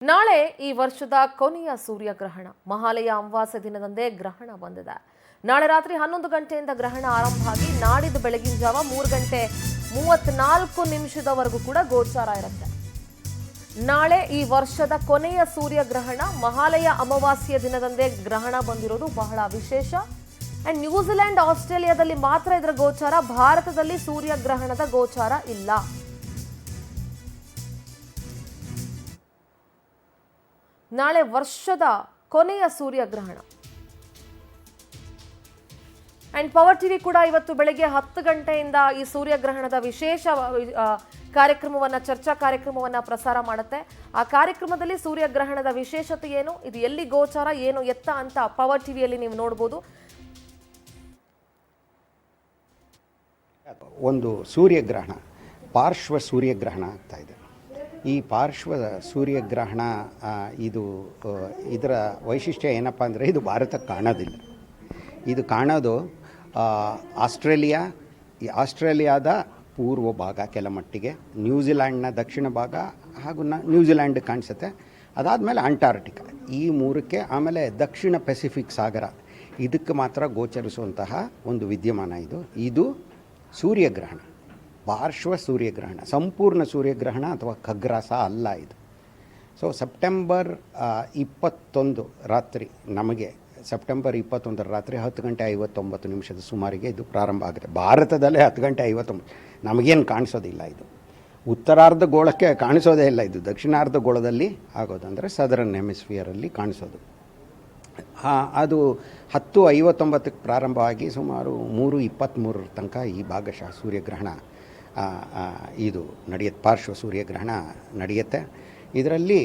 ನಾಳೆ ಈ ವರ್ಷದ ಕೊನೆಯ ಸೂರ್ಯಗ್ರಹಣ ಮಹಾಲಯ ಅಮಾವಾಸ್ಯೆ ದಿನದಂದೇ ಗ್ರಹಣ ಬಂದಿದೆ. ನಾಳೆ ರಾತ್ರಿ 11 ಗಂಟೆಯಿಂದ ಗ್ರಹಣ ಆರಂಭ ಆಗಿ ನಾಡಿದ್ದು ಬೆಳಗಿನ ಜಾವ 3 ಗಂಟೆ 34 ನಿಮಿಷದವರೆಗೂ ಕೂಡ ಗೋಚಾರ ಇರುತ್ತೆ. ನಾಳೆ ಈ ವರ್ಷದ ಕೊನೆಯ ಸೂರ್ಯಗ್ರಹಣ ಮಹಾಲಯ ಅಮಾವಾಸ್ಯೆಯ ದಿನದಂದೇ ಗ್ರಹಣ ಬಂದಿರೋದು ಬಹಳ ವಿಶೇಷ. ಅಂಡ್ ನ್ಯೂಜಿಲೆಂಡ್ ಆಸ್ಟ್ರೇಲಿಯಾದಲ್ಲಿ ಮಾತ್ರ ಇದರ ಗೋಚಾರ, ಭಾರತದಲ್ಲಿ ಸೂರ್ಯಗ್ರಹಣದ ಗೋಚಾರ ಇಲ್ಲ. ನಾಳೆ ವರ್ಷದ ಕೊನೆಯ ಸೂರ್ಯಗ್ರಹಣ. ಅಂಡ್ ಪವರ್ ಟಿವಿ ಕೂಡ ಇವತ್ತು ಬೆಳಗ್ಗೆ 10 ಗಂಟೆಯಿಂದ ಈ ಸೂರ್ಯಗ್ರಹಣದ ವಿಶೇಷ ಚರ್ಚಾ ಕಾರ್ಯಕ್ರಮವನ್ನ ಪ್ರಸಾರ ಮಾಡುತ್ತೆ. ಆ ಕಾರ್ಯಕ್ರಮದಲ್ಲಿ ಸೂರ್ಯಗ್ರಹಣದ ವಿಶೇಷತೆ ಏನು, ಇದು ಎಲ್ಲಿ ಗೋಚಾರ, ಏನು ಎತ್ತ ಅಂತ ಪವರ್ ಟಿವಿಯಲ್ಲಿ ನೀವು ನೋಡಬಹುದು. ಒಂದು ಸೂರ್ಯಗ್ರಹಣ, ಪಾರ್ಶ್ವ ಸೂರ್ಯಗ್ರಹಣ ಆಗ್ತಾ ಇದೆ. ಈ ಪಾರ್ಶ್ವ ಸೂರ್ಯಗ್ರಹಣ ಇದರ ವೈಶಿಷ್ಟ್ಯ ಏನಪ್ಪ ಅಂದರೆ, ಇದು ಭಾರತಕ್ಕೆ ಕಾಣೋದಿಲ್ಲ. ಇದು ಕಾಣೋದು ಆಸ್ಟ್ರೇಲಿಯಾದ ಪೂರ್ವ ಭಾಗ, ಕೆಲ ಮಟ್ಟಿಗೆ ನ್ಯೂಜಿಲ್ಯಾಂಡ್ನ ದಕ್ಷಿಣ ಭಾಗ ಹಾಗೂ ನ್ಯೂಜಿಲ್ಯಾಂಡ್ ಕಾಣಿಸುತ್ತೆ. ಅದಾದಮೇಲೆ ಅಂಟಾರ್ಟಿಕಾ, ಈ ಮೂರಕ್ಕೆ, ಆಮೇಲೆ ದಕ್ಷಿಣ ಪೆಸಿಫಿಕ್ ಸಾಗರ, ಇದಕ್ಕೆ ಮಾತ್ರ ಗೋಚರಿಸುವಂತಹ ಒಂದು ವಿದ್ಯಮಾನ ಇದು ಸೂರ್ಯಗ್ರಹಣ, ಪಾರ್ಶ್ವ ಸೂರ್ಯಗ್ರಹಣ. ಸಂಪೂರ್ಣ ಸೂರ್ಯಗ್ರಹಣ ಅಥವಾ ಖಗ್ರಾಸ ಅಲ್ಲ ಇದು. ಸೊ ಸೆಪ್ಟೆಂಬರ್ 21 ರಾತ್ರಿ, ನಮಗೆ ಸೆಪ್ಟೆಂಬರ್ 21 ರಾತ್ರಿ 10 ಗಂಟೆ 59 ನಿಮಿಷದ ಸುಮಾರಿಗೆ ಇದು ಪ್ರಾರಂಭ ಆಗುತ್ತೆ. ಭಾರತದಲ್ಲೇ 10 ಗಂಟೆ 59, ನಮಗೇನು ಕಾಣಿಸೋದಿಲ್ಲ. ಇದು ಉತ್ತರಾರ್ಧ ಗೋಳಕ್ಕೆ ಕಾಣಿಸೋದೇ ಇಲ್ಲ. ಇದು ದಕ್ಷಿಣಾರ್ಧ ಗೋಳದಲ್ಲಿ ಆಗೋದು, ಅಂದರೆ ಸದರ್ನ್ ಹೆಮಿಸ್ಫಿಯರಲ್ಲಿ ಕಾಣಿಸೋದು. ಅದು 10:59ಕ್ಕೆ ಪ್ರಾರಂಭವಾಗಿ ಸುಮಾರು 3:23 ತನಕ ಈ ಭಾಗಶಃ ಸೂರ್ಯಗ್ರಹಣ ಇದು ನಡೆಯುತ್ತೆ, ಪಾರ್ಶ್ವ ಸೂರ್ಯಗ್ರಹಣ ನಡೆಯುತ್ತೆ. ಇದರಲ್ಲಿ